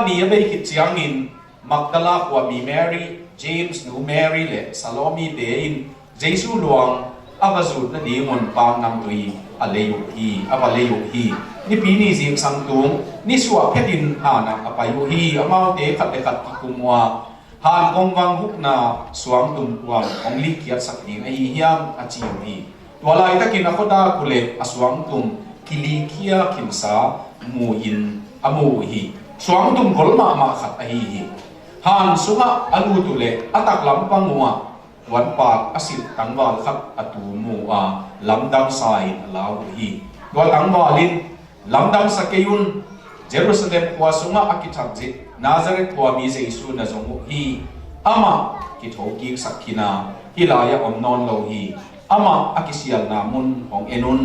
นี่ไปคิดเสียงอินมักดาลาว่ามีแมรี่เจมส์นูแมรี่เล่ซาโลมีเดอินเจสูหลวงอาวาจุดนั่นดีมันปางนำดุยอะไรอยู่ที่อาวาเลอยู่ที่นี่ปีนี้สิ่งสังตุงนี่สวะเพดินหานะอภัยอยู่ที่อามาเดขัดเดขัดที่กุมว่าหานกงวังหุกนาสวงตุมวันองลิเกียรสักนิงไอเฮียมอาจิวที่ตัวลายตะกินนักดาคุเลอสวงตุมกิลิเกียขิมสามูยินอมูฮีสวงตุมกลมาขัดไอฮีหานสุงะอลูตุเลอัตักลำปังมัววันปากอสิตังวาลขัดอตูมัวลำดังไซลาวฮีตัวตังวาลินลำดังสเกยุนเยรูซาเล็มขวาสุงะอากิทักจินาซาเรตขวามีเยซูนะจงฮีอามากิทโฮกิสักขินาฮิลายะอมนอนโลฮีอามาอากิเซียลนามุนของเอนุน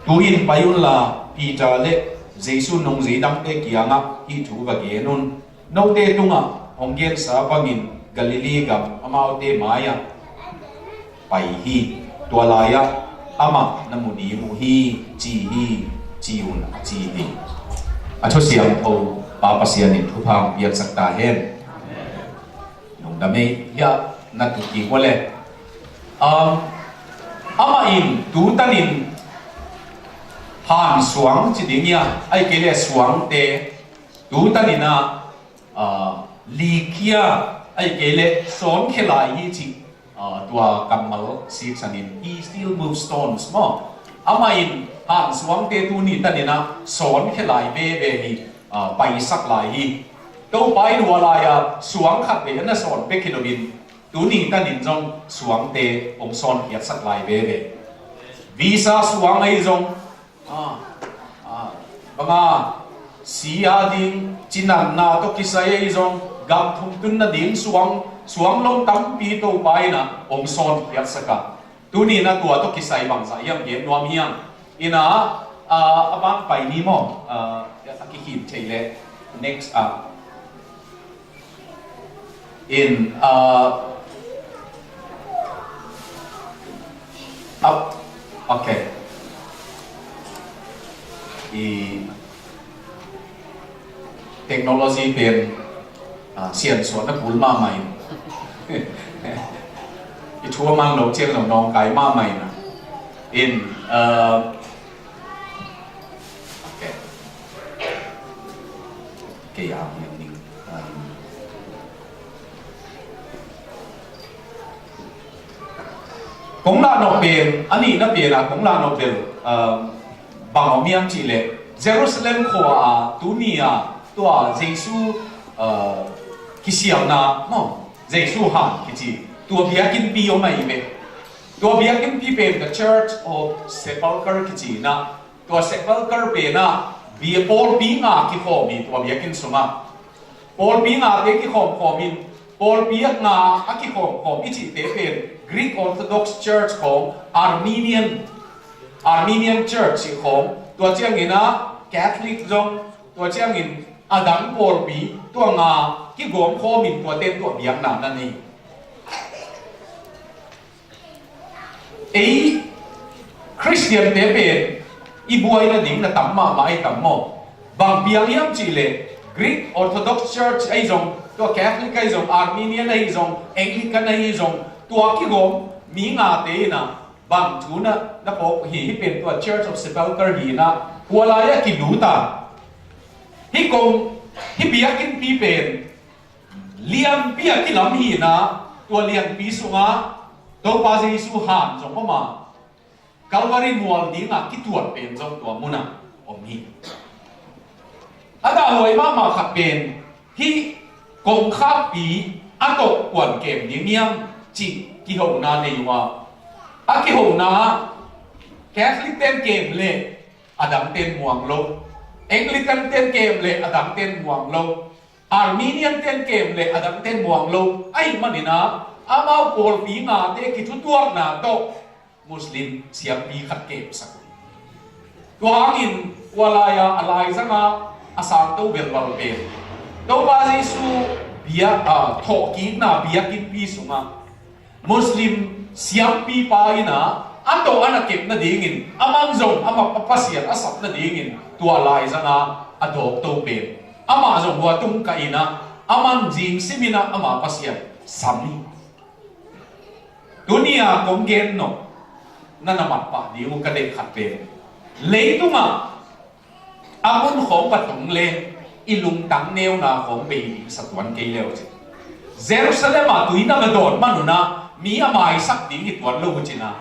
ตูอินไปยุนลาปีจาเลเยซูนงจีดังเตกิยังะฮิทูบะเกนุนนกเตตุงะของเกลสาบังินกาลิลีกับอามาเตมายะไปฮีตัวลายะอามานามุดีมูฮีจีฮีจีอุนจีฮีอาชุเสียงโอปาปเสียนิทุพังเบียกสักตาเห็นนงดำเมียนัดตุกีวะเลยอามาอินดูตันินหานสวงจิตเนี่ยไอ้เกลียสวงเตดูตันินะลีเกียไอ้เกลียสอนเขลายจิตัวกัมมัลซีสันิน he still moves stones มั้งอามาอินหานสวงเตตูนี่ตันินะสอนเขลายเบเบฮีไปสักลายฮีตัวไปดูอะไรสวงขัดเบนน่ะสอนเบคิโนบินตูนี่ตันินจงสวงเตองสอนเกียรสักลายเบเบวีซ่าสวงไอ้จงบางสีอาดิงจินันนาตกิสัยจงกัมทุมตุนนาดิงสวงลงตั้มปีตัวไปนะองซอนเกียรสักตัวนี้นะตัวตกิสัยบางสายยังเย็นนวมยังอินะบางไปนี่มั้งตะกี้หินเฉยเลย next up in up okay teknologi เป็นเสียนสวนนักบุญมาใหม่อีทั่วมังเราเจียงเรานองไก่มาใหม่นะ in okay เกี่ยงอย่างนี้กงลาโนเบลอันนี้นับเป็นกงลาโนเบลบางเมียงจีเลเยรูซาเล็มขวาตุนียตัวเยซูคิเซียนาเนาะเยซูฮันคิจีตัวเบียกินปีออกมาอีเมตัวเบียกินปีเป็น the Church of Sepulchre คิจีนะตัว Sepulchre เป็นนะเบียปอลปีงาคิขอมีตัวเบียกินสุมาปอลปีงาเตคิขอมีปอลปีงาอักคิขออิจิเตเป็น Greek Orthodox Church ของ Armenian Church ของตัวเจ้าเงินนะ Catholic จงตัวเจ้าเงินอดังปอลปีตัวงาคิกวมข้อมินตัวเต็มตัวเบียงนานั่นนี่คริสเตียนเตเป็นอีบัวนั่นดิ่งนั่นตั้มมาไม่ตั้มโมบางเบียงยังจีเล Greek Orthodox Church ไอ้จงตัว Catholic ไอ้จง Armenian ไอ้จง Anglican ไอ้จงตัวคิกวมมีงาเตนะบางทุนนะพวกฮีเป็นตัว Church of Sepulchre ฮีนะหัวลายกิดูตาฮิกงฮิเบียกินปีเป็นเลี้ยงเบียกินลำฮีนะตัวเลี้ยงปีสุงะตัวปาเจสุหันจงเข้ามากัลวารีมัวนี้นะคิดตัวเป็นจงตัวมุนะอมฮีอาดาหวยมาขัดเป็นฮิกงข้าปีอันตกกวนเก็บเนียมจิกิโหนาในว่าอากิโหนาแคทลิกเต้นเกมเลยอดัมเต้นห่วงลงเอ็งลิกันเต้นเกมเลยอดัมเต้นห่วงลงอาร์เมเนียนเต้นเกมเลยอดัมเต้นห่วงลงไอ้มันนี่นะอามาโกลปีงาเตกิทุตัวนาโตมุสลิมเสียปีขัดเก็บสักตัวหางินวลายาอะไรสักมาอาสามตัวเบลวาลเบลตัวบาซิสูเบียทอกินนะเบียกินปีสุงะมุสลิมเสียปีไปนะอันโตอันเก็บนั่นดิ่งอามังจงอามาปัสเสียอาสับนั่นดิ่งตัวลายซะนะอดอกตัวเป็น ama zong wa tung ka ina aman jing simina ama pasya sami dunia konggen no nanamat pa di mo kadek khatpe leitunga amun khom patung le ilung tang neo na khom be satwan ke leo Jerusalem tuina gadon manuna mi amai sak ding itwan lo china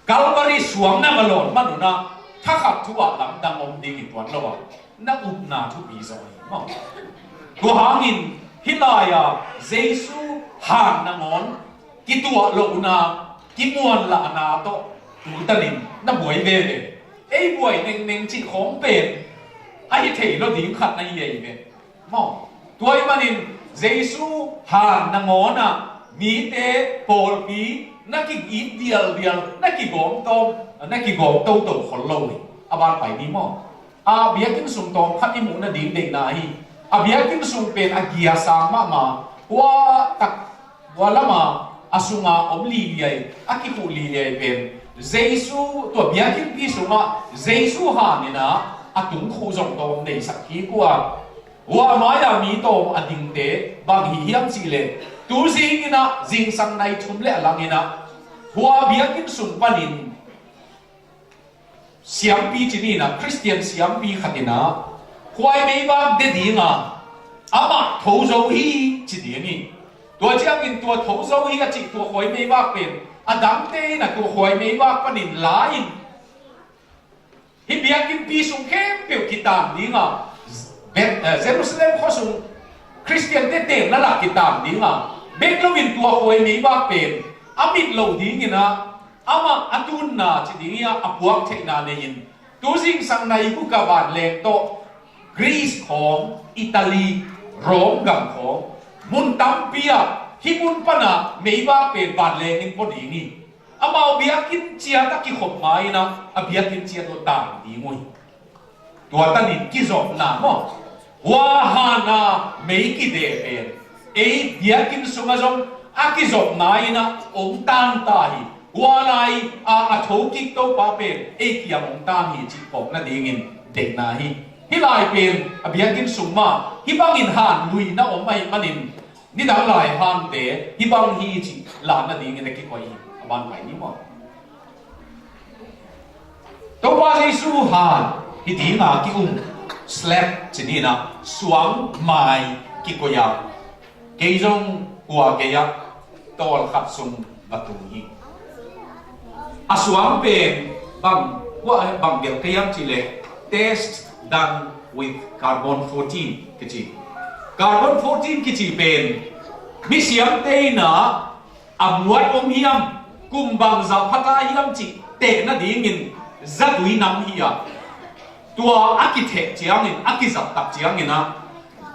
Calvary suang na galon manuna thakap thuwa lam dang om ding itwan lo na upna thu bi zo mo tu hangin hilaya Jesu han na ngon kitua lo na kimuan la na to tu tanin na buai ve ve ei buai neng neng chi khom pen ai thei lo ding khat na ye ve mo tuai manin Jesu han na ngona mi te pol pi na ki git dial na ki gom to khol lo ni aban pai ni mo a biakin sum tom khat ni mu na ding ding na hi a biakin sum pen a gia sa ma wa tak wala ma asunga omli liai aki pu li liai pen Jesu to biakin pi sunga Jesu han ni na atung khu jong tom nei sak hi kwa wa maya mi to ading te bang hi hiam chi le tu sing ina jing sang nai thum le lang ina hua biakin sum panin siam pi chi ni na Christian siam pi khatina huai mei ba de dinga ama tho zo hi chi di ni to chiang in to tho zo hi a chi to huai mei ba pen adam te na to huai mei ba panin lain hi biakin pi sum khem pe kitam dinga Jerusalem ko sung Christian te te na la kitam dinga beklowin tua hoy mi ba pen amit lo dingina ama atun na chi dingia apuak the na nein tu sing sang nai ku ka ban le to Greece khom Italy Rome gam khom mun tam pia himun pana mei ba pen ban le ning po dingi ama biakin chia ta ki khop mai na abiakin chia to ta di ngoi tua ta ni ki zo na mo wa hana mei ki de pen e biakin sunga zong aki zo nai na ong tan ta hi wa lai a tho ki to pa pen e ki ong tan hi chi pok na dingin de na hi hi lai pen abiakin sungma hi bangin han lui na om mai manin ni dang lai han de hi bang hi chi la na dingin ki koi ban mai ni mo to pa Jesu han hi dinga ki slap chi ni na suang mai ki ko ya ke jong kwa ke ya tol khat sum batu hi asuang pen bang gel ke yam chi le test done with carbon 14 ke chi carbon 14 ki chi pen mi siam te na amwat om hiam kum bang za phata hiam chi te na dingin zatui nam hi ya tua architect chiangin akizap tak chiangin na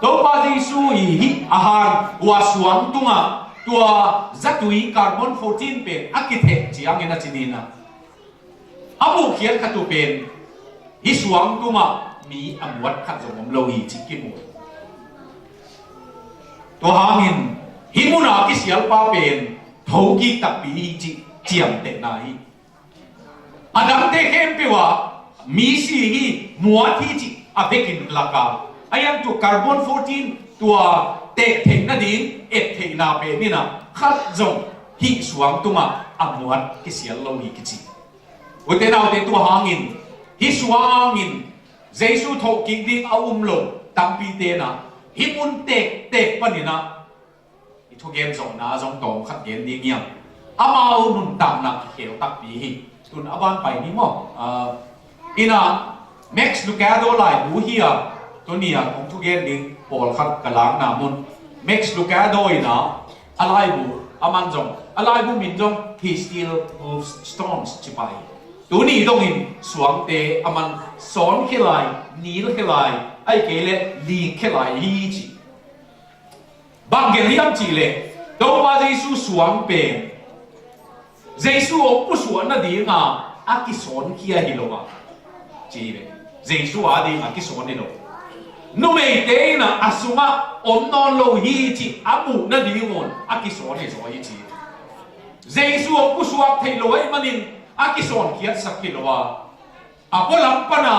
to pa Jesu hi ahan wa suang tunga tua zatui carbon 14 pen architect chiangin na chinina amu khian khatu pen hi suang tunga mi amwat khat zom lo hi chikimu to hangin himuna ki sial pa pen thoki tak pi chi chiam te na hi adam te kem pe wa mi si hi mua thi chi avekin laka ayam tu carbon 14 tua te theng na din et theng na pe ni na khat zong hi suang tunga amuat ki sial lo hi kichi ute na ute tu hangin hi suangin Jesu tho king ding lo tampi te na hi mun te panina i thu gen zong na zong tong khat gen ding yang amao nun tam na khel tak pi hi tun aban pai ni mo ina Max Lucado lai bu hiya tonia kong tu gen ding pol khat kalang na mun Max Lucado ina alai bu aman jong alai bu min jong he still moves stones chipai tuni dongin suang te aman son khilai nil khilai ai kele li khilai hi chi bangeliam chi le do ma Jesu suang pe Jesu o pu suan na di nga aki son kia hilowa chi le Jesu adi aki son ni lo no me te na asuma on non lo hi chi amu na di ngon aki son ni so hi chi Jesu o pu suak thei lo ai manin aki son kia sak hilowa apolam pana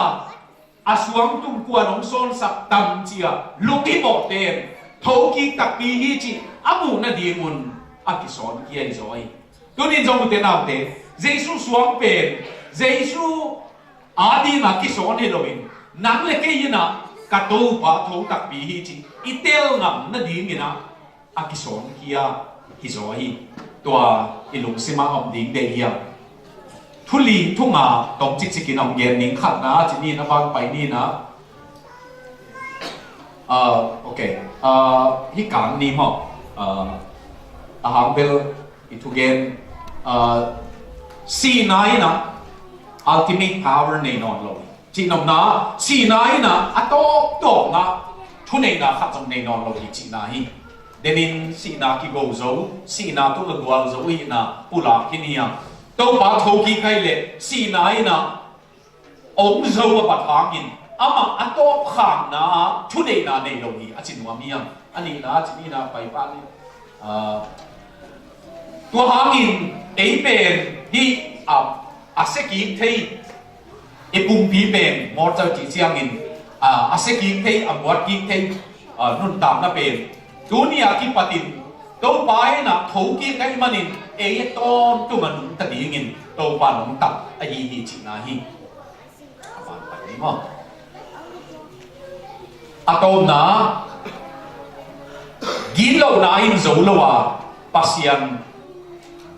asuang tung kuan ong son sak tam chia luki bo ten thoki tak pi hi chi amu na dingun akison kiai zoi tunin jong te nau te jesu suang pen jesu adi na kison heloin nang le ke ina ka to pa tho tak pi hi chi itel ngam na dingina akison kia hi zoi tua ilung sima om ding de hiam thu li thu nga tong chik chik in ong gen ning khat na chi ni na bang pai ni na okay hi kang ni mo a hang bel itu gen si nai na ultimate power nei non lo chi nom na si nai na atok to na thu nei na khat jong nei non lo hi chi na hi denin si na ki go zo si na tu lo dual zo hi na pula kinia to ba tho ki kai le si nai na ong zo ba thangin ama atop khang na thu nei na nei lo hi a chin wa miang ani na chi ni na pai pa ni tua hangin ei pen hi a se ki thei e pum pi pen mortal chi chiangin a se ki thei a wat ki thei nun tam na pen dunia ki patin to pai na tho ki kai manin e ton tu man ta dingin to pa nong tak a yi hi chi na hi aban pa ni mo atom na gilo na in zo lo wa pasian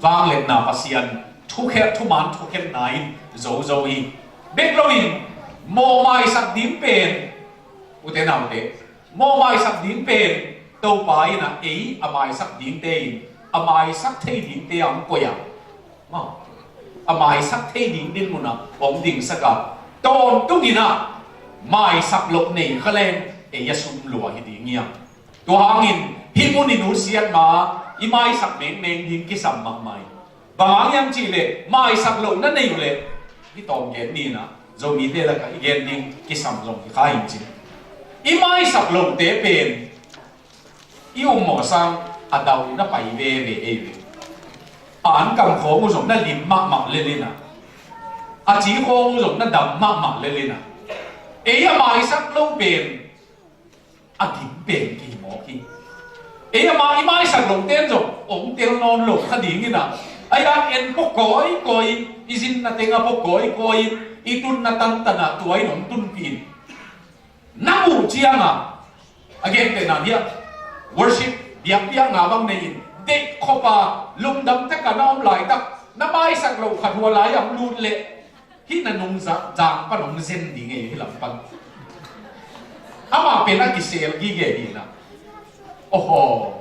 vang let na pasian thu khe thu man thu khe nai zo zo hi bek lo in mo mai sak dim pen u te nào te mo mai sak dim pen to pai na e amai sak dim te amai sak thei dim te am ko ya ma amai sak thei dim din mu na ong ding saka ton tu ni na mai sak lok nei khalen e yasum lo hi ding ya to hangin hi mu ni nu siat ma i mai sak meng meng ding ki sam mak mai bang yang chi le mai sak lo na nei le hi tong gen ni na zo mi te la ka gen ding ki sam zong ki khai chi i mai sak lo te pen i ong mo sang adau na pai ve ve e ve an kam kho mu zong na lim mak mak le le na a chi kho mu zong na dam mak mak le le na e ya mai sak lo pen a kim pen ki mo ki e ya mai sak lo ten zo ong tel non lo kha ding ni na ai đang en bốc coi izin na tenga bốc coi itun na tan tana tuai nong tun pin namu chiang again te na dia worship biak biak nga bang nei de khopa lum dam ta ka nom lai tak na mai sak lo khat wa lai am lut le hi na nong za jang pa nong zen di nge hi lam pan ama pena ki sel gi ge di na oho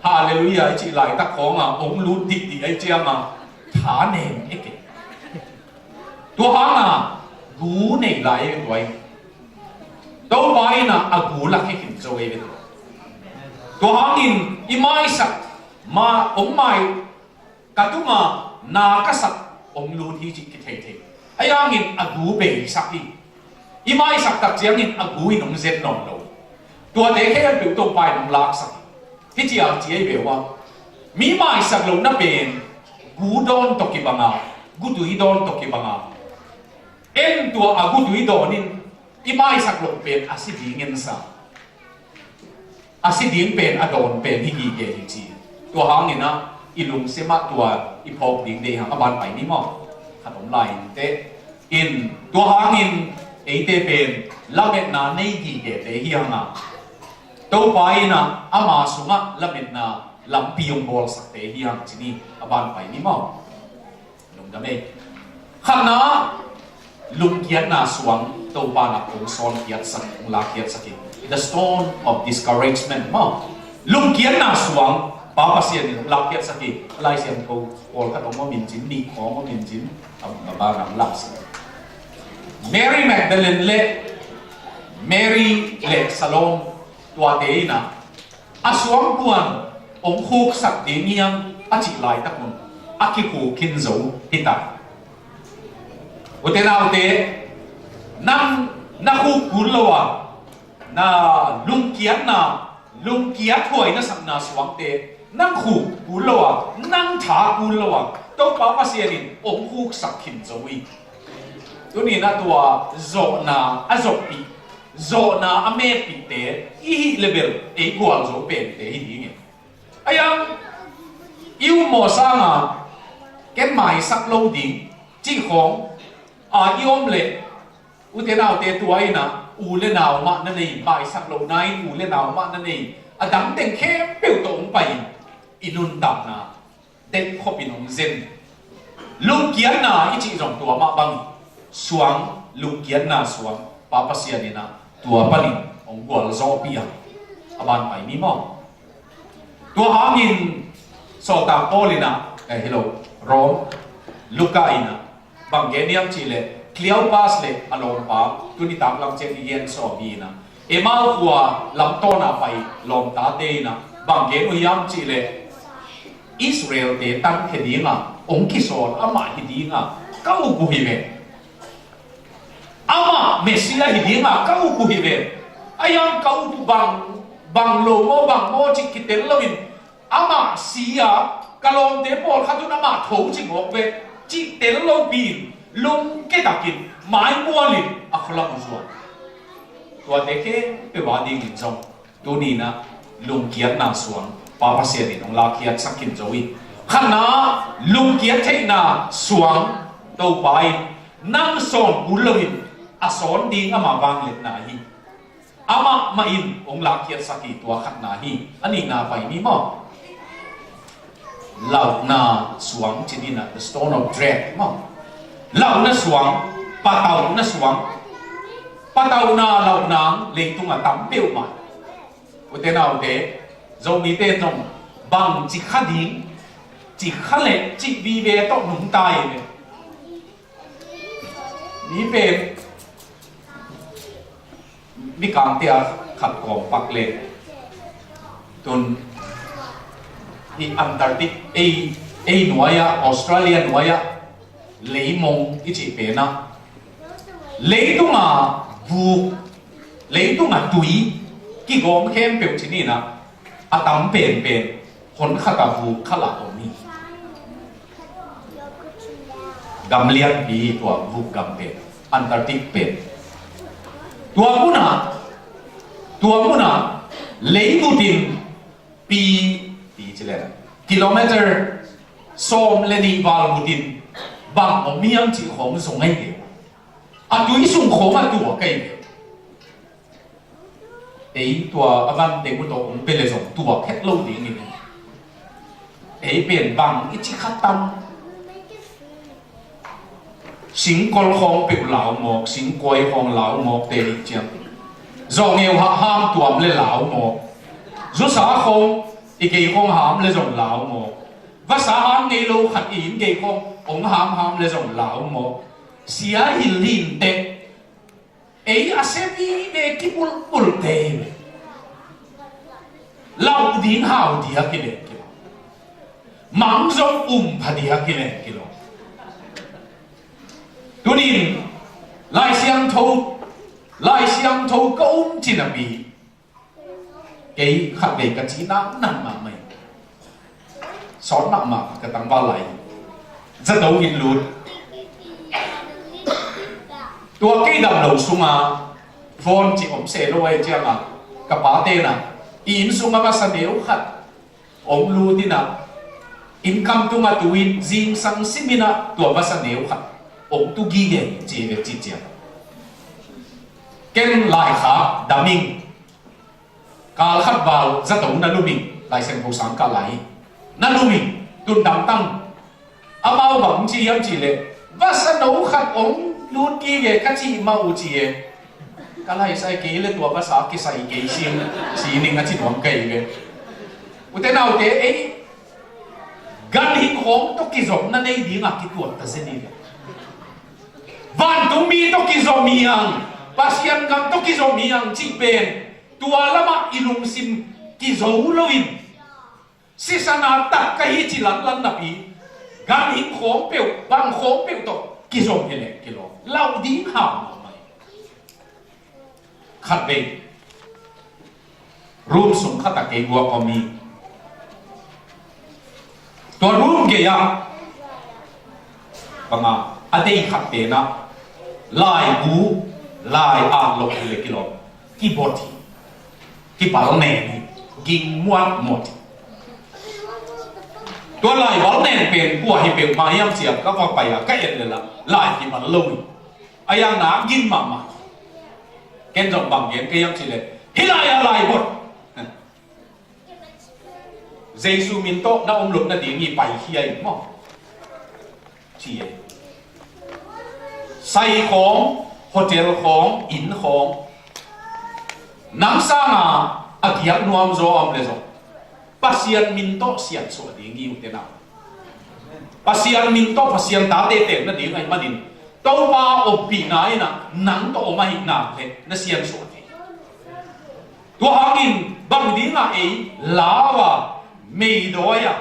hallelujah chị lại ta có mà ông luôn đi đi ấy chưa mà thả nền ấy kì tôi hỏi là cú này lại cái tuổi đâu phải là cú là cái hình dấu ấy vậy tôi hỏi nhìn imai sắc mà ông mai cả tu mà na cái sắc ông luôn đi chị cái thế thế ấy đang nhìn cú bể sắc đi imai sắc tập chiang nhìn cú in ông zet nòng đâu tôi thấy cái biểu tôi bài nòng lạc sắcที่จีอาจีไอเบลว่ามีไม้สักลงนั่นเป็นกูดอนตกิบังอากูดุยดอนตกิบังอาเอ็นตัวกูดุยดอนินอีไม้สักลงเป็นอาศิดีเงินซาอาศิดีเป็นอดอนเป็นที่ดีเกจิจีตัวหางนี่นะอีลุงเสมาตัวอีพอกดิ่งเดียงอบานไปนี่มั้งขนมลายเตอินตัวหางอินเอเตเป็นลาเมตนาในดีเกเตเฮียงอ่ะตัวไปนะอามาสุงะละเม็ดนะลำปียงบอลสักเตะยังที่นี่อาบานไปนี่มั้งลุงจำได้ขณะลุงเกียรนาสวงตัวปานักองซอนเกียรสักองลาเกียรสัก the stone of discouragement มั้งลุงเกียรนาสวงป้าภาษาเนี่ยลาเกียรสักลายเสียงเขาโอลขัดออกมามินจินนี่ของมามินจินอาบานังลับสัก Mary Magdalene เละ Mary เละสโลมตัวเตยนะอาสวงกวนองคุกสักเดียงอาจิลายตักมุนอาคิคูคินโซฮิตาอุเทนาอุเตนั่งนักคุกกุลละวะน่าลุงเกียรน่ะลุงเกียรถอยน่ะสักน่าสวงเตนั่งคุกกุลละวะนั่งถากุลละวะตัวป้ามาเสียนินองคุกสักคินโซอี ตัวนี้นะตัวโจนาอโจปีโจนาอเมปิเตอีเลเวลเอกวลโจเป็นเตอีนี่ไงไอ้ยังยูโมซ่างอ่ะแกหมายสักโลดิ้งจีของยอมเละอุเทนเอาเตตัวไอ้นะอูเลนาวมานั่นเองหมายสักโลไหนอูเลนาวมานั่นเองดังเต็งแค่เปิวตรงไปอินุนตับนะเด็กขบินองเซนลูกเกียนนะอีจีจงตัวมาบังสวงลูกเกียนนะสวงปาปัสยานีนะตัวปนิองกวลโซปียอบานไปนี่มั้งตัวหางินโซตาโอลินะฮัลโหลโรมลูกาอินะบางเกเนียมจีเลเคลียวพาสเลอารมณ์ปาตุนิตามลำเจดีเยนโซบีนะมาหัวลำต้นไปลมตาเตนะบางเกนุยามจีเลอิสราเอลเตตั้งเหดีงะองค์กิโซนอามาเหดีงะก้าวกุฮิเวอามาเมสซิลาเหดีงะก้าวกุฮิเวอายังก้าวกุบางโลโมบางโมจิกิเตลลวินอามาเสียกะลมเตปอลขัดุนอามาทูจิงออกเวจิเตลโลบินลุงเกตักินไม้บัวลินอัคลามุซวนตัวเด็กเป็นว่าดีกินจงตัวนี้นะลุงเกียรนาสวงปาปัสเซียดินองลาเกียรสักกินจวิขณะลุงเกียรเทนาสวงตัวไปนั่งสอนบุลวินอสอนดีอามาบางเล็กนาฮีอามามาอินองลาเกียรสักกิตัวขัดนาฮีอันนี้นาไปนี่มั้งเหล่านาสวงจิดินะ the stone of dread มั้งเหล่านาสวงปะเต่านาสวงปะเต่านาเหล่านางเล็งตุงอ่ะตั้มเปี้ยวมาอุเทนเอาเตจงมีเตจงบังจิขัดดิ้งจิขัดเล็กจิวีเวต้องหนุนตายเลยนี่เป็นมีการเตียขัดกองปักเล็กตุนที่อันตาร์กติกหน่วยออสเตรเลียหน่วยเลยมงอีจีเป็นนะเลยตุงอ่ะบูเลยตุงอ่ะตุยกี่กองเข้มเปียวที่นี่นะอาตามเป็นคนขัดบูขลักตรงนี้กำเลียนปีกว่าบูกำเป็นอันตาร์กติกเป็นตัวมุนะเลยบุดินปีเฉลี่ยกิโลเมตรส้มเลนีบาลบุดินบางผมมีอันที่ของส่งให้เดียวตุยส่งของตัวใกล้เดียวตัวอาวันเด็กมันตัวผมเป็นเลยส่งตัวแค่โลดอย่างนี้เป็นบางอีจิขัดตั้มสิงกอลของเป็นเหลาหมอกสิงกอยของเหลาหมอกเตลิเจียงจงเอวห้ามตัวมันเลยเหลาหมอกจุสาของอีกกี่ของห้ามเลยจงเหลาหมอกภาษาห้ามในโลกขัดอินกี่ขององห้ามเลยจงเหลาหมอกเสียหินลินเตอาเซบีเบกิปุลเตเหลาดินหาวดีฮักกิเลกิโลมังจงพัดีฮักกิเลกิโลตัวนี้ไล่เสียงโทก็จินาบีขัดเด็กกันจีน่านั่นมาไหมสอนมากๆก็ตั้งว่าไหลจะโดนหินลุดตัวกี่ดำเหลาสุงาฟอนจีอมเสโลไอเจียงกับปาเตนะอินสุงามาสเนลขัดอมลูดินะอินคำตุงาตุวินจิงสังสิมินะตัวมาสเนลขัดอมตุกีเกจีเวจิเจียเก่งหลายขาดามิงกาลขัดบาลจะต้องนั่นลูมิงลายเส้นผู้สังกัดไหลนั่นลูมิงตุนดำตั้งอามาบังจียมจีเลว่าสนุกขัดองลูดกีเกกัจีมาอุจีเก็ไล่ใส่กีเลตัวภาษากีใส่กีซิมสีนิงกัจีหวังเกยเกอุเทนเอาเตกันหินของตกิจอมนั่นเองดีงักกิตัวตัดเส้นนี้วันตุมีตกิจอมียังภาษากันตกิจอมียังจีเป็นตัวละมาอิลุงซิมกิจอลวินสิสนาตักกะฮิจิลันนับอีกันหินของเปียวบางของเปียวตกกิจอมเฮเลกิโลเล่าดีห่าวไหมขัดเบงรูมสุงขัดตะเกียงวัวก็มีตัวรูมเกียร์บางอดีขัดเตนะ lại cú lại ăn lộc thì cái lộc cái bột thì cái bảo nè cái muat mộtตัวลายบอลเนี่ยเป็นกัวให้เป็นมายังเสียก็ว่าไปอะก็เอ็นเลยละลายที่มันลุยไอ้ยังหนากินมาเกณฑ์จงบังเกณฑ์ก็ยังสิเลยฮิลายอะไรหมดเจสูมินโตน่าอมหลุดน่าดีมีไปเฮียมั้งเชียใส่ของโฮเทลของอินของน้ำซ่าอาเกียบนวมโจอมเลยโจpasien minto sian so dingi utena pasien minto pasien ta te te na ding ai manin to pa opi na ina nang to ma hik na le na sian so ti to hangin bang dinga ei lawa mei doya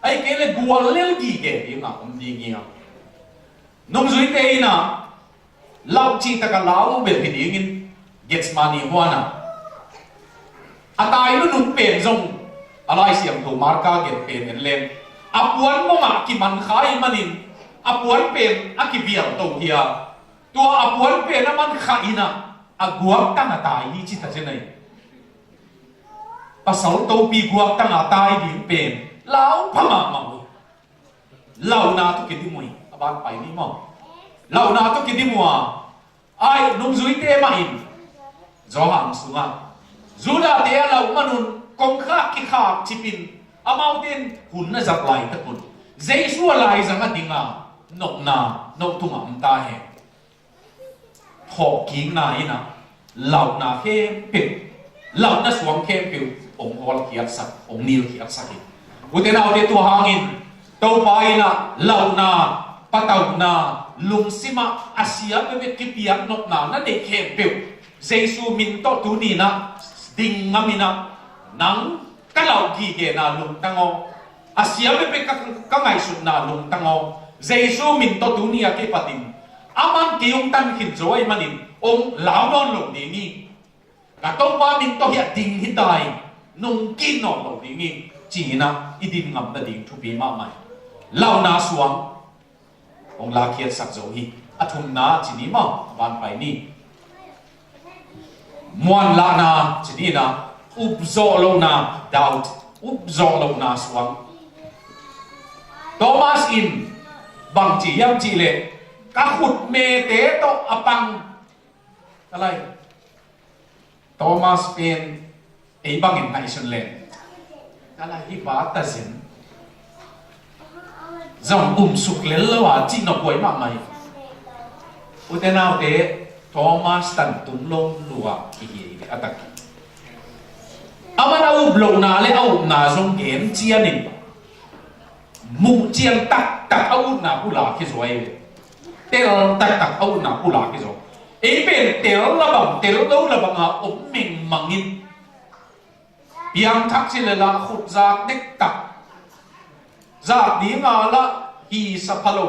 ai ke le gual le gi ke dinga om dingi ya nom zui te ina lau chi ta ka lau be ki dingin gets money huana atai nu num pen zong alai siam tu marka get pen en len apuan mo ma ki man khai manin apuan pen akibial to hia to apuan pen man khaina aguak tang atai hi chi ta jenai pasal to pi guak tang atai ding pen lau phama ma lau na to ki di moi aban pai ni mo lau na to ki di mo ai num zui te ma in zo hang sunga zuda te lau manun công khắc ki khak chipin amau tin hun na zak lai ta kun jesu lai zanga dinga nok na nok tu am ta he ho ki na ina lau na khem pe lau na suang khem pe ong hol kiat sak ong nil kiat sak uten au te tu hangin to pa ina lau na patau na lung sima asia pe ki piak nok na de khem pe jesu min to tu ni na ding ngamina nang kalau gige na lung tango asia be ka ngai sut na lung tango jesu min to dunia ke patin aman ke yung tan hin joy manin ong lao non lo ni ni ka to pa min to ya ding hitai nung kin no lo ni ni chi na idin ngam da ding thu pi ma mai lao na suang ong la khiat sak zo hi athum na chi ni ma ban pai ni muan la na chi ni na upzo lo na doubt upzo lo na swang Thomas in bang chi yam chi le ka khut me te to apang alai Thomas pen ei bang in nai sun le kala hi ba ta sin zong suk le lo wa chi no koi ma mai utenao te Thomas tan tum lo luwa ki hi atak amana ublo na le au na zong gen chianin mu chiang tak tak au na pula ki zoi tel tak tak au na pula ki zo e ben tel lo la bang a op ming mangin piang thak chi le la khut zak nek tak zak di nga la hi sa phalo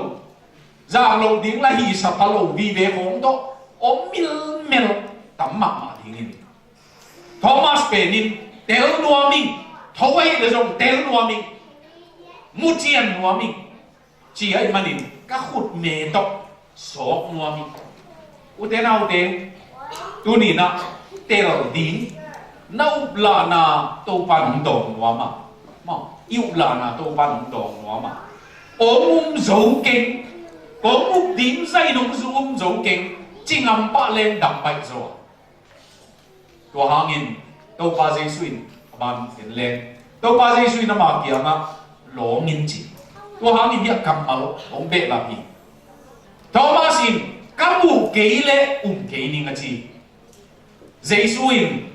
zak lo ding la hi sa phalo vi ve khong to om mil tam ma ma dingin Thomas penin tel nuaming thoi le jong tel nuaming mu chian nuaming chi ai manin ka khut me to sok nuaming utenau te tu ni na tel din na upla na to pan dong nuama ma iupla na to pan dong nuama om zo king om din sai nong zo king chingam pa len dam pai zo to hangin to pa jesuin ban tin len to pa jesuin na ma kia na lo ngin chi to hangin ya kam mal ong be la hi Thomasin kamu keile ke ni chi jesuin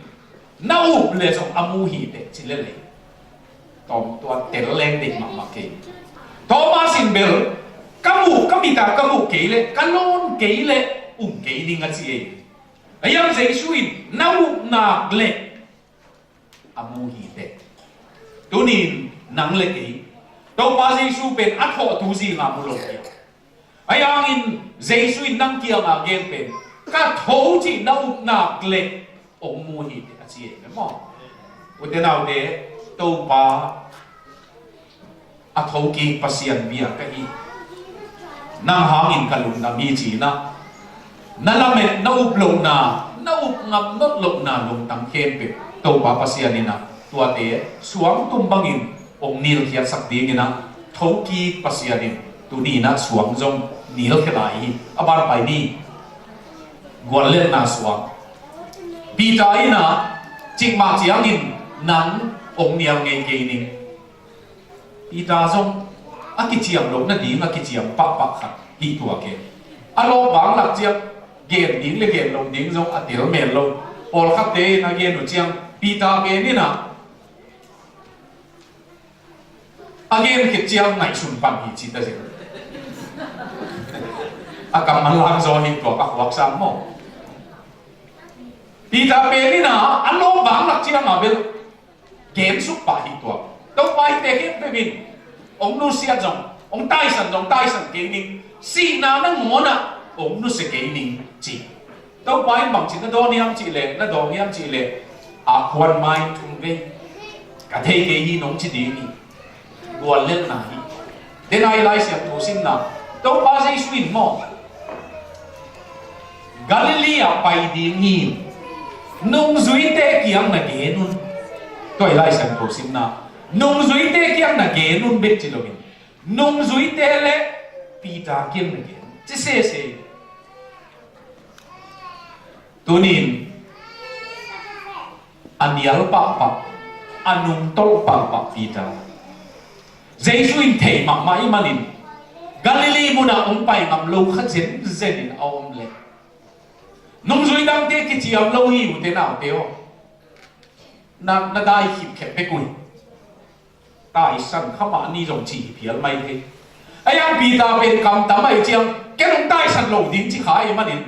na le so amu hi te chi le tom to tel len dik ma ke Thomasin bel kamu keile kalon keile ke ni chi ayam jesuin na le amu hi te tunin nang le ke to pa jesu pen atho tu si nga mu lo ya ayang in jesuin nang kia nga gen pen ka tho chi na le ong mu hi te a chi e mo utenau de to pa atho ki pasian bia ka hi nang hangin kalun na mi chi na na lamet na uplo na up ngam not lo na lung tang kempe to pa pasianina tuate suam tumbangin ong nil kia sakdi ngina thoki pasianin tunina suam jong nil khelai abar pai ni gwalen na suam pita ina chikma chiangin nang ong niang nge ke ni pita jong akichiam lo na ding akichiam pa pa khat hi tua ke alo bang lak chiam gen ding le gen lo ding jong atil mel lo ol khap te na gen no chiang pita ke ni na again ke chiang nai sun pang hi chi ta je akam malang zo hi to ka wak sam mo pita pe ni na alo bang lak chiang a bel gen su pa hi to to pai te ke pe bin ông nu sia jong ông tai san ke ni si na na ngona ông nu se ke ni chi to pai bang chi na do niam chi le na do niam chi le a kwan mai thung ve ka thei ke hi nong chi di ni gwal len na hi den ai lai sia to sin na to pa sei swin mo Galilee pai di ni nong zui te kiam na ge nun to ai lai sia to sin na nung zui te kiam na ge nun bet chi lovin nung zui te le pita kiam na ge chi se tunin anial pa anung tol pa pita Jesu in thei mak mai manin Galilee muna ong pai ngam lo kha zen in awm le nung zui dam te ki chiam lo hi u te naw te o na dai khip khep pe kui tai san khama ni rong chi phial mai the ayang pita pen kam ta mai chiang ke nong tai san lo ding chi khai manin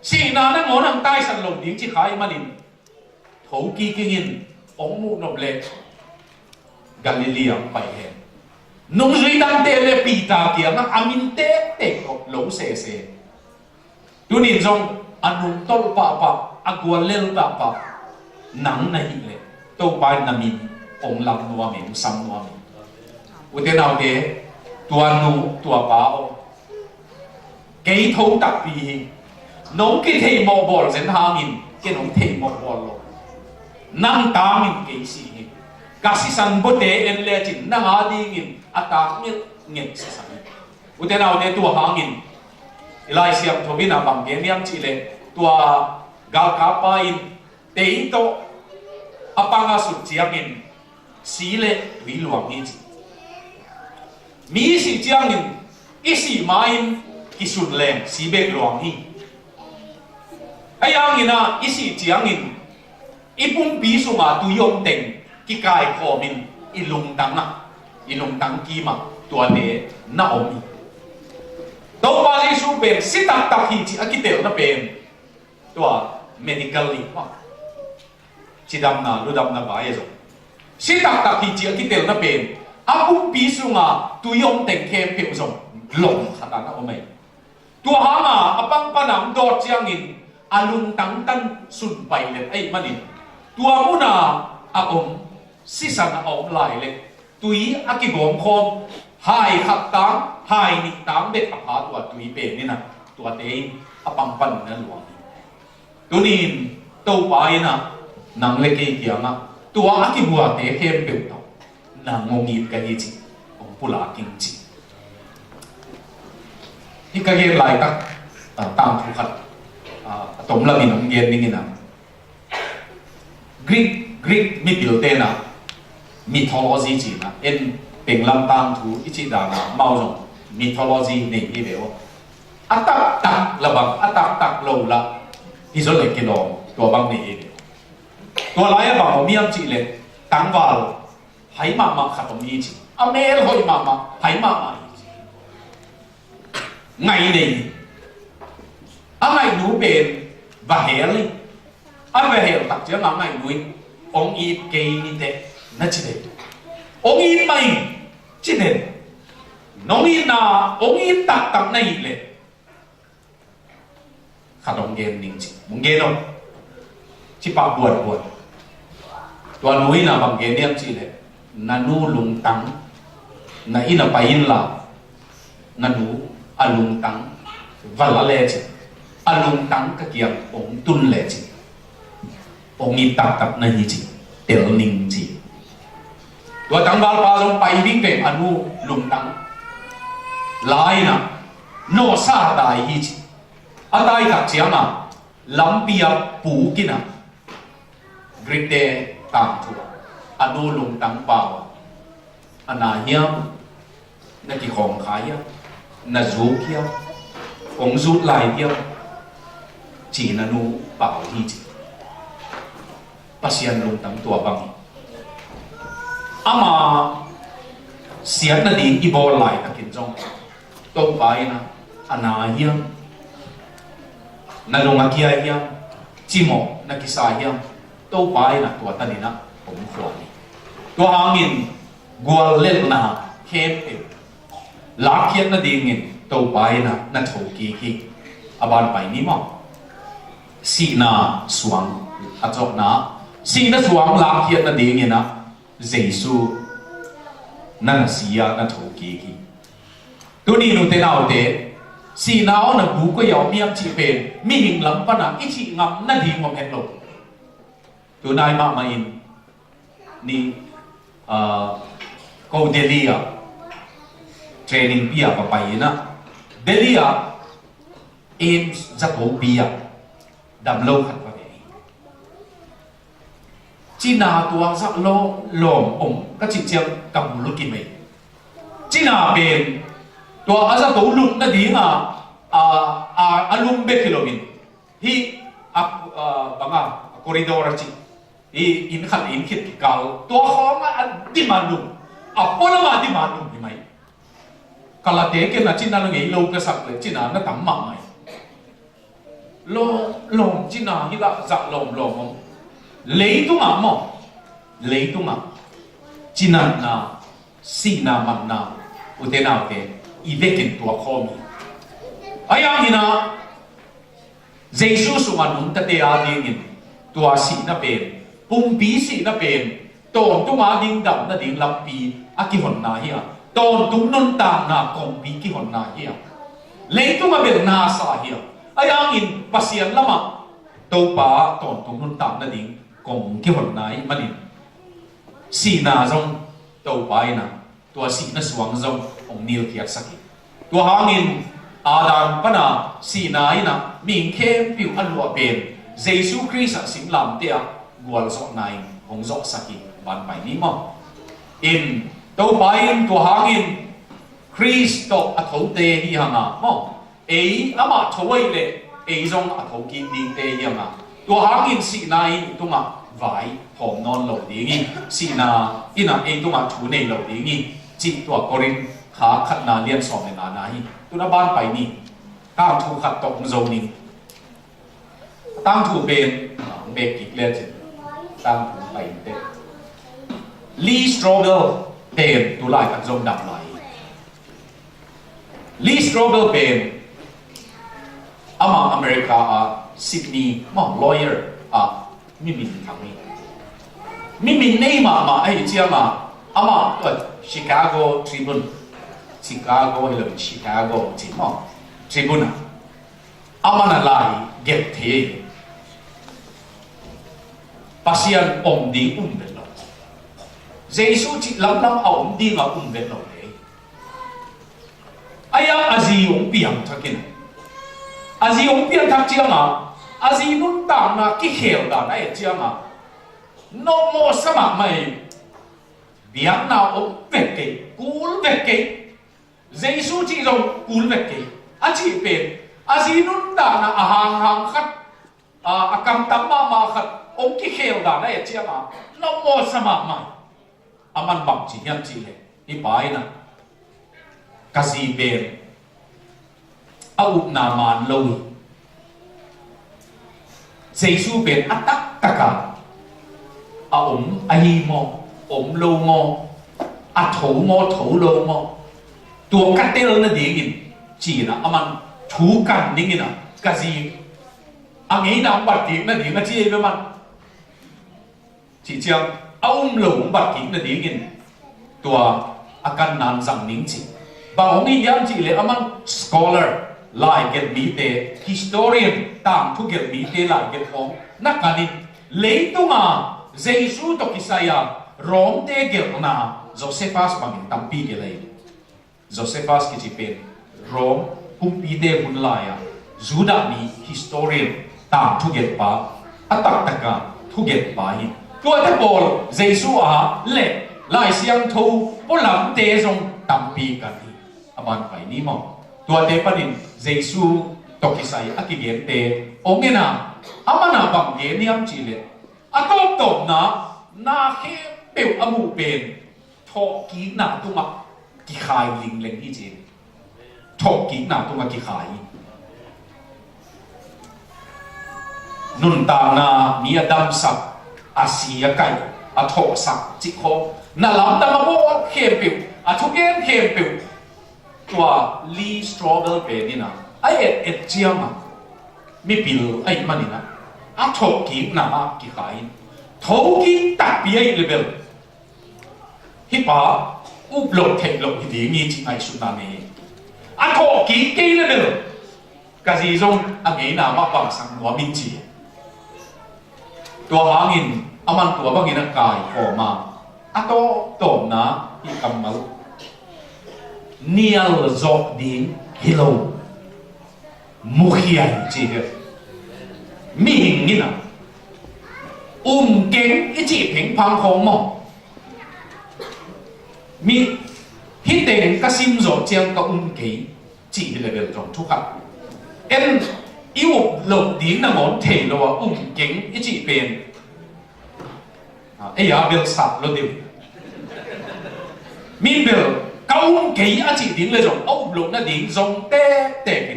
si na na ngon ang tai san lo ding chi khai manin thou ki kingin ong mu nop le Galilee pai he nung zui dam te le pita kia nga amin te ko lo se tunin jong anung tol pa agwal lel pa nang na hi le to pai na min ong lam nuwa min sam nuwa min ute nào thế tua nu tua bao cái thấu đặc biệt nông cái thầy mò bò dân hà min cái nông thầy mò bò lo năm ta min cái gì kasi san bote en le chin na ha di ngin atak ngin sa ute nào thế tua ha ngin ilai siam thobina bang ge niam chi le tua gal ka pa in te to apanga su chiang in si le wi luang ni chi mi si chiang in isi main kisun len si bek luang hi ayang ina isi chiang in ipung pi su ma tu yom teng ki kai kho min ilung tang ki ma tua de na om do pa li su ben si tak hi chi akitel na ben tua medical li ma chidam na ludam na ba ye zo si tak hi chi akitel na ben apung pi su nga tu yom teng kem pe zong long khata na omai tua ha ma apang panam do chiang in alung tang tan sun pai le ai manin tua mu na a om si san a om lai le tui akigom khom hai khak tang hai ni tang bet apha tua tui pe ni na tua te apang pan na luang tunin to pai na nang le ke kia na tua akibua te kem pe to na ngongi ka hi chi ong pula king chi hi ka ge lai tak tam thu khat tom la min ong gen ni na Greek mi bil te na mythology chi na en peng lam tang thu ichi da na mau jong mythology nei hi beo atak tak labang atak tak lo la hi zo le ke lo to bang nei to lai ba mo miam chi le tang wal hai ma khatom ni chi amel hoi ma hai ma ngày này ngày nú bền và hè li về hè tập chữa mà ngày núi ông y cây như thế nó chỉ để ông y mày chỉ để nó y na ông y tập này lệ khá đông gen ninh chỉ muốn gen không chỉ bảo buồn toàn núi là bằng gen em chỉ lệ na nu lung tang na ina pa in la na nu alung tang vala le chi alung tang ka kiam ong tun le chi ong i tak na hi chi tel ning chi tua tang gal pa jong pai ding pe anu lung tang lai na no sa dai hi chi atai tak chiang a lampia pu kina grite tang thu anu lung tang pa ana hiam na ki khom khai na zu kia ong zu lai kia chỉ là nu bảo hi chỉ pasien lung tang tua bang ama siat na di ibo lai takin jong to pai na ana hiam na lung akia hiam chimo na kisa hiam to pai na tua tanina ong khwa ni to hangin gwal lel na khem e la khiat na dingin to pai na tho ki ki aban pai ni ma si na suang achok na si na suang la khiat na dingin na Giêsu na sia na tho ki ki tu ni nu te nau te si na na bu ko yaw miam chi pen mi hing lam pa na i chi ngam na di ngom het lo tu nai ma ma in ni ko Delia training pia pa pai na Delia em za ko pia dam lo khat pa ni chi na tua za lo lom om ka chi chiang kam lu ki mai chi na ben tua aza to lu na di nga alum be kilomin hi banga corridor chi hi in khat in khit ki kal tua khoma di manum apolo ma di manum ni mai kala te ke na chin na ngai lo ka sak le chin na tam ma mai lo lom chin na hi la za lom lom lấy tung à mò lấy tung à chỉ na si na man na u te nào te i vekin tua khomi aya hina Giêsu sung anun ta te a dingin tua si na pen pum pi si na pen ton tung a ding dam na ding lam pi a ki hon na hi a ton tung non ta na kong pi ki hon na hi a lấy tung a bel na sa hi a aya in pasian lama to pa ton tung non ta na ding kong ki hon nai manin si na zong to pai na tua si na suang zong ong nil kiat saki tua hangin adam pana si nai na ming khem piu alwa pen Giêsu Christ sim lam te a gwal zo nai ong zo saki ban pai ni mo in to pai in tua hangin Christ to a thau te hi hanga mo ei ama thoi le ei zong a thau ki ding te hi hanga tua hangin si nai tunga vai hom non lo dingi si na ina e tunga thu nei lo dingi chi tua korin kha khat na lian som na na hi tu na ban pai ni ta thu khat tok zo ni tang thu ben be ki le chen tang thu pai te Lee Strobel ben tu lai kan zong dam lai Lee Strobel ben ama America Sydney ma lawyer mi min thang mi min nei ma ai chia ma ama Chicago Tribune Chicago chỉ mà Tribune ama na lai get the pasian om di vet lo Giêsu chỉ lam om di nga vet lo le aya azi ong piang thakin azi ong piang thak chia ma azi nun ta na ki khel da na e chia ma no mo sama mai biang na om vet ke kul vet ke Giêsu chỉ rong kul vet ke a chỉ pen azi nun ta na hang khat akam tam ma khat om ki khel da na e chia ma no mo sama mai aman bang chi hiam chi le ni pai na kasi pen au na man lo Giêsu pen atak taka ai mo lo mo thấu lo mo tua cắt tel na dingin chỉ na aman thu kan dingin na kasi angi na bat ki na ding na chi be man chỉ chiang lo bat ki na dingin tua akan nan sang ning chi ba hong ni yam chi le aman scholar lại get mi te historian tam thu get mi te lại get ong nakani leitung à Giêsu to kisaya rom te get na Josephus bangin tampi ke lai Josephus ki chipen rom kumpi te hun laya Juda ni historian tam thu get pa atak taka thu get pa hi tua te bol Giêsu à le lại siang thu po lam te jong tampi ka ni aban pai ni mo tua te panin Giêsu to kisai akigem te ongena amana bang ye niam chile atop top na he peu amu pen tho ki na tu ma ki khai ling leng hi je tho ki na tu ma ki khai nun ta na mi adam sak asia kai a tho sak chi kho na lam ta ma bo khem peu a thu ken khem peu tua Lee Strobel pe ni na ai et chiang ma mi bil ai manina a tho ki na ma ki khai thấu ki đặc biệt level hi pa up lok thek lok hi ni chi ai su na ne a tho ki ke level ka ji zong a nge na ma pang sang wa min chi tua hangin aman tua bangin a kai ko ma a to tom na hi kamal nial zok ding hello mu hian chi mi hình như nào kinh ít chỉ平方好么？mi hít định cái sim rồi chẳng có kinh chỉ là việc trong thu khắc em yêu lục điển là món thể lo kinh ít chỉ bền ấy à việc sạch lo điều mi biểu câu kinh ít chỉ điển là trong ốc lục là điển trong té té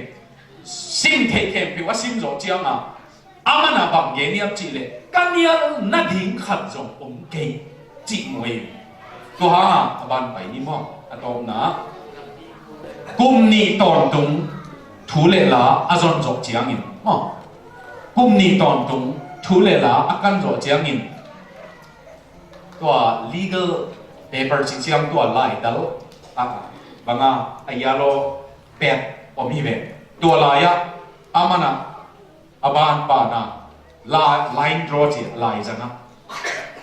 sim thể thể biểu sim rồi chẳng à amana bằng ghế niệm chỉ lệ căn niệm na điển khẩn trong kinh chỉ mùiตัวหาบ้านไปนี่มั่งอะตอมนะกุมนี่ตอนตรงทุเลลาอาจารย์จบเจียงอินมั่งกุมนี่ตอนตรงทุเลลาอาการจบเจียงอินตัว legal paper จริงๆตัวไล่ดาวอ่ะบางอ่ะไอ้ยาโลเป็ดอมีเวตัวลายะอามานะอาบ้านป่านะลาย line draw จีลายจังนะ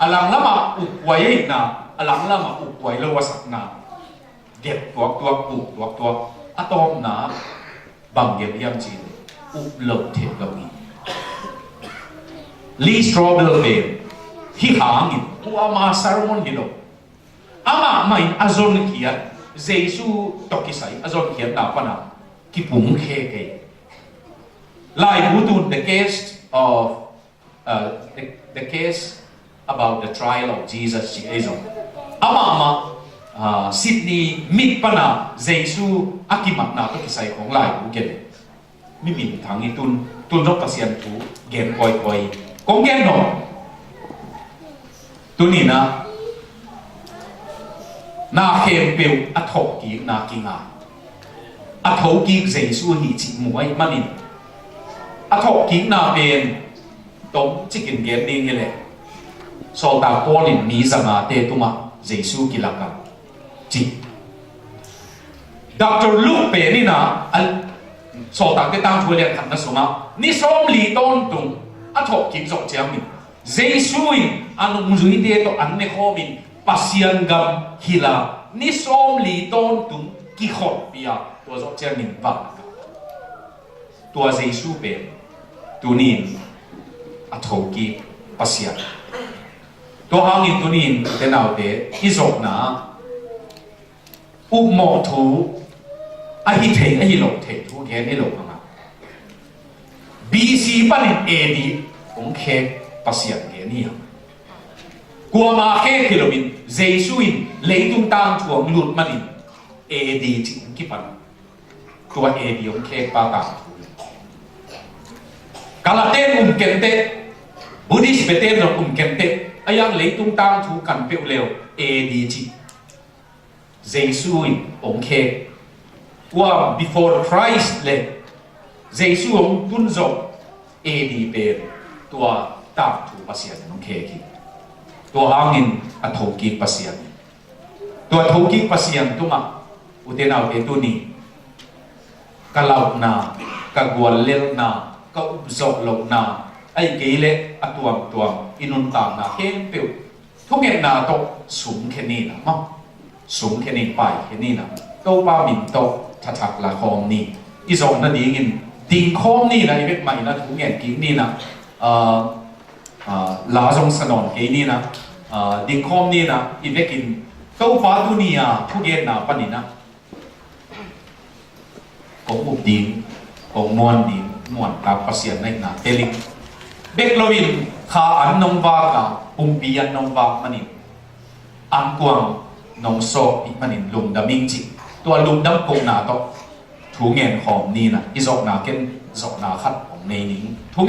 อลังละมาอุกไว้นะalam lama ukwai lo wasak na get tuak atom na bang get yam chin up lo the lo ni Lee Strobel be hi hangin u ama sermon hilo ama mai azon kia Jesu tokisai azon kia na pana ki pung khe ke lai butun the case of the case about the trial of Jesus Jesus ama Sydney mit pana Jesu akimat na to kisai khong lai bu gen mi min thang i tun rok pasian thu gen koi kong gen no tunina na khem peu athok ki na kinga athok ki Jesu hi chi muai manin athok ki na pen tom chicken gen ding ile so ta polin mi zama te tuma Jesu kilaka chi Dr. Luke pe ni na al so ta ke tang thule khan na suma ni som li ton tung a thok kim zok chiam min Jesu in anung zui te to an ne kho min pasian gam hila ni som li ton tung ki khot pia to zok chiam min ba to Jesu pe tu ni a thok ki pasianตัวหางินตัวนี้เดนเอาเดอิจกนะอุโมทูอหิเทอหิโลเททูแค่นี้โลกนะ BC ปันเอดีองเคปัสยันแค่นี้กัวมาแค่กิโลมินเจสุอินเลยตุงตางถ่วงหลุดมันเอดีจิงกิปันตัวเอดีองเคปาตากาลเตนเกนเตบุดิสเปเตนเราเกนเตayang leitung tang thu kan peu leo AD chi Jesu in ong khe wa before Christ le Jesu ong tun zo AD pe tua ta thu pasian ong khe ki tua hangin athoki pasian tua thoki pasian tuma utenau e tu ni กะเหล่านากะกวนเลี้ยนากะอุบจกหลกนาไอ้กีเละอตัวอินุนตามนาเข้มเปียวทุกเงินนาโตสูงแค่นี้นะมั้งสูงแค่นี้ไปแค่นี้นะโตป้ามินโตทักละคอมนี่อีสองนั่นดีงินดิ่งคอมนี่นะอีเวกใหม่นะทุกเงินกิ่งนี่นะลาจงสนองกี่นี่นะดิ่งคอมนี่นะอีเวกินโตป้าดูนี่อ่ะทุกเงินนาปนี่นะของอุบดิ่งของมวนดิ่งมวนกับภาษาในนะเตลิงเบกโลวินข้าอันนงวากะปุ่มปีอันนงวากมันนี่อันกวางนงโซอีมันนี่ลุมดามิงจิตัวลุมดำกงนาโตทุกเงินของนี่นะอีจอกนาเก็นจอกนาคัดของในนี้ทุกเงิน